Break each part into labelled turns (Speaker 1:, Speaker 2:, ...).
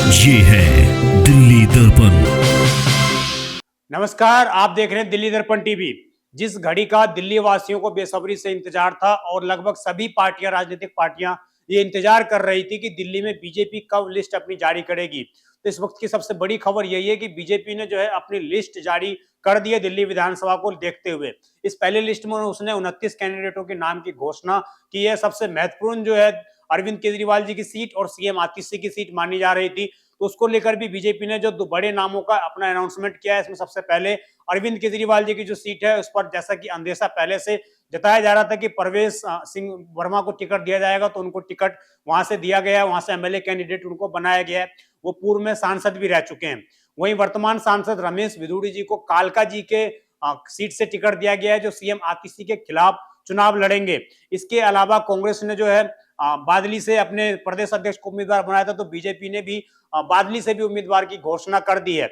Speaker 1: ये है दिल्ली दर्पण।
Speaker 2: नमस्कार, आप देख रहे हैं दिल्ली दर्पण टीवी। जिस घड़ी का दिल्ली वासियों को बेसब्री से इंतजार था और लगभग सभी पार्टियां, राजनीतिक पार्टियां ये इंतजार कर रही थी कि दिल्ली में बीजेपी कब लिस्ट अपनी जारी करेगी। तो इस वक्त की सबसे बड़ी खबर यही है कि बीजेपी ने जो है अपनी लिस्ट जारी कर दी है दिल्ली विधानसभा को देखते हुए। इस पहले लिस्ट में उसने 29 कैंडिडेटों के नाम की घोषणा की है। सबसे महत्वपूर्ण जो है अरविंद केजरीवाल जी की सीट और सीएम आतिशी की सीट मानी जा रही थी। तो उसको लेकर भी बीजेपी ने जो दो बड़े नामों का अपना अनाउंसमेंट किया है। इसमें सबसे पहले अरविंद केजरीवाल जी की जो सीट है उस पर जैसा कि अंदेशा पहले से जताया जा रहा था कि परवेश सिंह वर्मा को टिकट दिया जाएगा, तो उनको टिकट वहां से दिया गया है, वहां से एमएलए कैंडिडेट उनको बनाया गया है। वो पूर्व में सांसद भी रह चुके हैं। वहीं वर्तमान सांसद रमेश बिधूड़ी जी को कालका जी के सीट से टिकट दिया गया है, जो सीएम आतिशी के खिलाफ चुनाव लड़ेंगे। इसके अलावा कांग्रेस ने जो है बादली से अपने प्रदेश अध्यक्ष को उम्मीदवार बनाया था, तो बीजेपी ने भी बादली से भी उम्मीदवार की घोषणा कर दी है।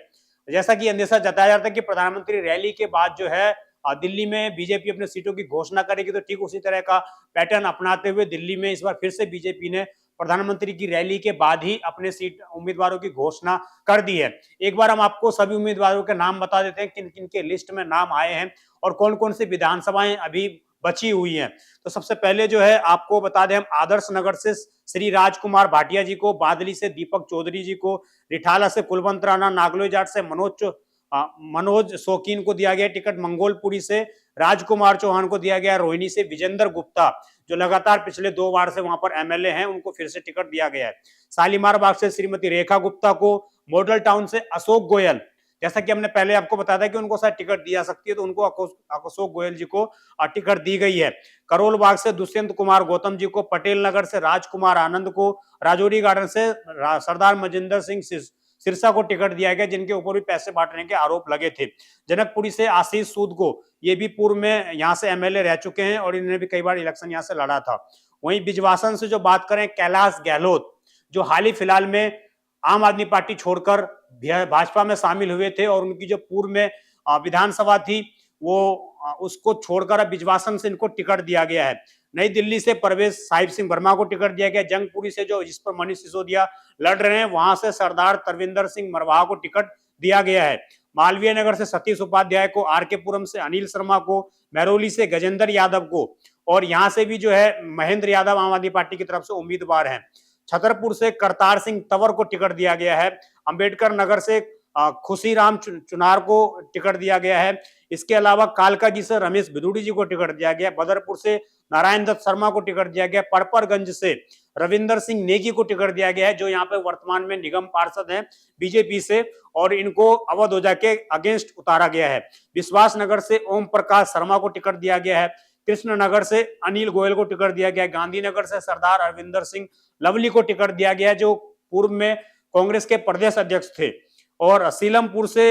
Speaker 2: जैसा कि अंदेशा जताया जा रहा था कि प्रधानमंत्री रैली के बाद जो है दिल्ली में बीजेपी अपने सीटों की घोषणा करेगी, तो ठीक उसी तरह का पैटर्न अपनाते हुए दिल्ली में इस बार फिर से बीजेपी ने प्रधानमंत्री की रैली के बाद ही अपने सीट उम्मीदवारों की घोषणा कर दी है। एक बार हम आपको सभी उम्मीदवारों के नाम बता देते हैं, किन किन के लिस्ट में नाम आए हैं और कौन कौन सी विधानसभाएं अभी बची हुई हैं। तो सबसे पहले जो है आपको बता दें, हम आदर्श नगर से श्री राजकुमार भाटिया जी को, बादली से दीपक चौधरी जी को, रिठाला से कुलवंत राणा, नागलोई जाट से मनोज शौकीन को दिया गया टिकट, मंगोलपुरी से राजकुमार चौहान को दिया गया, रोहिणी से विजेंद्र गुप्ता जो लगातार पिछले 2 बार से वहां पर एमएलए हैं उनको फिर से टिकट दिया गया है, शालीमार बाग से श्रीमती रेखा गुप्ता को, मॉडल टाउन से अशोक गोयल, जैसा कि हमने पहले आपको बताया था कि उनको शायद टिकट दी जा सकती है, तो उनको अशोक गोयल जी को टिकट दी गई है। करोल बाग से दुष्यंत कुमार गौतम जी को, पटेल नगर से राजकुमार आनंद को, राजौरी गार्डन से सरदार मजिंदर सिंह सिरसा को टिकट दिया गया, जिनके ऊपर भी पैसे बांटने के आरोप लगे थे। जनकपुरी से आशीष सूद को, ये भी पूर्व में यहाँ से एमएलए रह चुके हैं और इन्होंने भी कई बार इलेक्शन यहाँ से लड़ा था। वहीं बिजवासन से जो बात करें, कैलाश गहलोत जो हाल ही फिलहाल में आम आदमी पार्टी छोड़कर भाजपा में शामिल हुए थे और उनकी जो पूर्व में विधानसभा थी वो उसको छोड़कर अब बिजवासन से इनको टिकट दिया गया है। नई दिल्ली से परवेश साहिब सिंह वर्मा को टिकट दिया गया। जंगपुरी से जो जिस पर मनीष सिसोदिया लड़ रहे हैं वहां से सरदार तरविंदर सिंह मरवाहा को टिकट दिया गया है। मालवीय नगर से सतीश उपाध्याय को, आरके पुरम से अनिल शर्मा को, महरौली से गजेंद्र यादव को और यहाँ से भी जो है महेंद्र यादव आम आदमी पार्टी की तरफ से उम्मीदवार हैं। छतरपुर से करतार सिंह तंवर को टिकट दिया गया है। अंबेडकर नगर से खुशीराम चुनार को टिकट दिया गया है। इसके अलावा कालकाजी से रमेश बिधूड़ी जी को टिकट दिया गया। बदरपुर से नारायण दत्त शर्मा को टिकट दिया गया। पड़परगंज से रविंदर सिंह नेगी को टिकट दिया गया है, जो यहाँ पे वर्तमान में निगम पार्षद हैं बीजेपी से, और इनको अवध ओझा के अगेंस्ट उतारा गया है। विश्वास नगर से ओम प्रकाश शर्मा को टिकट दिया गया है। कृष्णनगर से अनिल गोयल को टिकट दिया गया है। गांधीनगर से सरदार अरविंदर सिंह लवली को टिकट दिया गया है, जो पूर्व में कांग्रेस के प्रदेश अध्यक्ष थे। और सीलमपुर से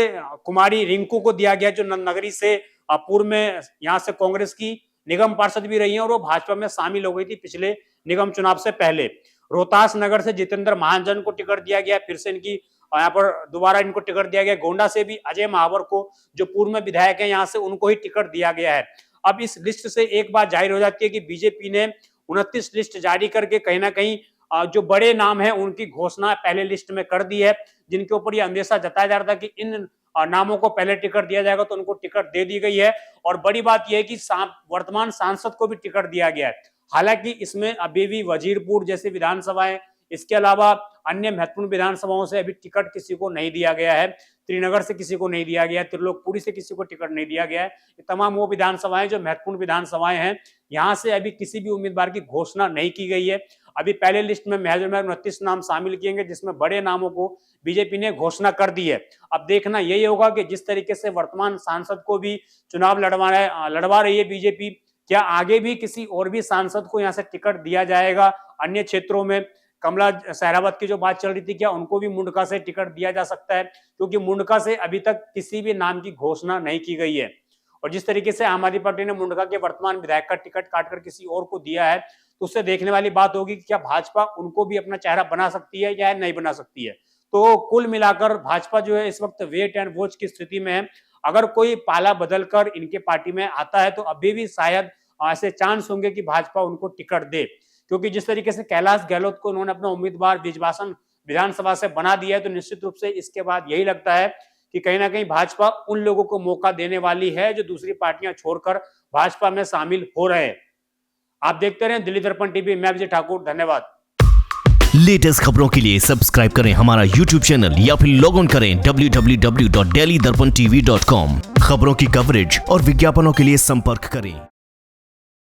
Speaker 2: कुमारी रिंकू को दिया गया, जो नगरी से पूर्व में यहाँ से कांग्रेस की निगम पार्षद भी रही हैं और वो भाजपा में शामिल हो गई थी पिछले निगम चुनाव से पहले। रोहतास नगर से जितेंद्र महाजन को टिकट दिया गया, फिर से इनकी यहाँ पर दोबारा इनको टिकट दिया गया। गोंडा से भी अजय महावर को, जो पूर्व में विधायक है यहाँ से, उनको ही टिकट दिया गया है। अब इस लिस्ट से एक बात जाहिर हो जाती है कि बीजेपी ने 29 लिस्ट जारी करके कहीं ना कहीं जो बड़े नाम है उनकी घोषणा पहले लिस्ट में कर दी है, जिनके ऊपर यह अंदेशा जताया जा रहा था कि इन नामों को पहले टिकट दिया जाएगा, तो उनको टिकट दे दी गई है। और बड़ी बात यह है कि वर्तमान सांसद को भी टिकट दिया गया है। हालांकि इसमें अभी भी वजीरपुर जैसी विधानसभाएं, इसके अलावा अन्य महत्वपूर्ण विधानसभाओं से अभी टिकट किसी को नहीं दिया गया है। त्रिनगर से किसी को नहीं दिया गया है, त्रिलोकपुरी से किसी को टिकट नहीं दिया गया है। ये तमाम वो विधानसभाएं जो महत्वपूर्ण विधानसभाएं हैं, यहाँ से अभी किसी भी उम्मीदवार की घोषणा नहीं की गई है। अभी पहले लिस्ट में महज 29 नाम शामिल किए गए, जिसमें बड़े नामों को बीजेपी ने घोषणा कर दी है। अब देखना यही होगा कि जिस तरीके से वर्तमान सांसद को भी चुनाव लड़वा रही है बीजेपी, क्या आगे भी किसी और भी सांसद को यहाँ से टिकट दिया जाएगा। अन्य क्षेत्रों में कमला सहरावत की जो बात चल रही थी, क्या उनको भी मुंडका से टिकट दिया जा सकता है, क्योंकि मुंडका से अभी तक किसी भी नाम की घोषणा नहीं की गई है। और जिस तरीके से आम आदमी पार्टी ने मुंडका के वर्तमान विधायक का टिकट काटकर किसी और को दिया है, तो उससे देखने वाली बात होगी कि क्या भाजपा उनको भी अपना चेहरा बना सकती है या नहीं बना सकती है। तो कुल मिलाकर भाजपा जो है इस वक्त वेट एंड वॉच की स्थिति में है। अगर कोई पाला बदलकर इनके पार्टी में आता है तो अभी भी शायद ऐसे चांस होंगे कि भाजपा उनको टिकट दे, क्योंकि जिस तरीके से कैलाश गहलोत को उन्होंने अपना उम्मीदवार बिजवासन विधानसभा से बना दिया है, तो निश्चित रूप से इसके बाद यही लगता है कि कहीं ना कहीं भाजपा उन लोगों को मौका देने वाली है जो दूसरी पार्टियां छोड़कर भाजपा में शामिल हो रहे हैं। आप देखते रहें दिल्ली दर्पण टीवी। मैं विजय ठाकुर, धन्यवाद।
Speaker 1: लेटेस्ट खबरों के लिए सब्सक्राइब करें हमारा यूट्यूब चैनल या फिर लॉग ऑन करें www.delhidarpantv.com। खबरों की कवरेज और विज्ञापनों के लिए संपर्क करें।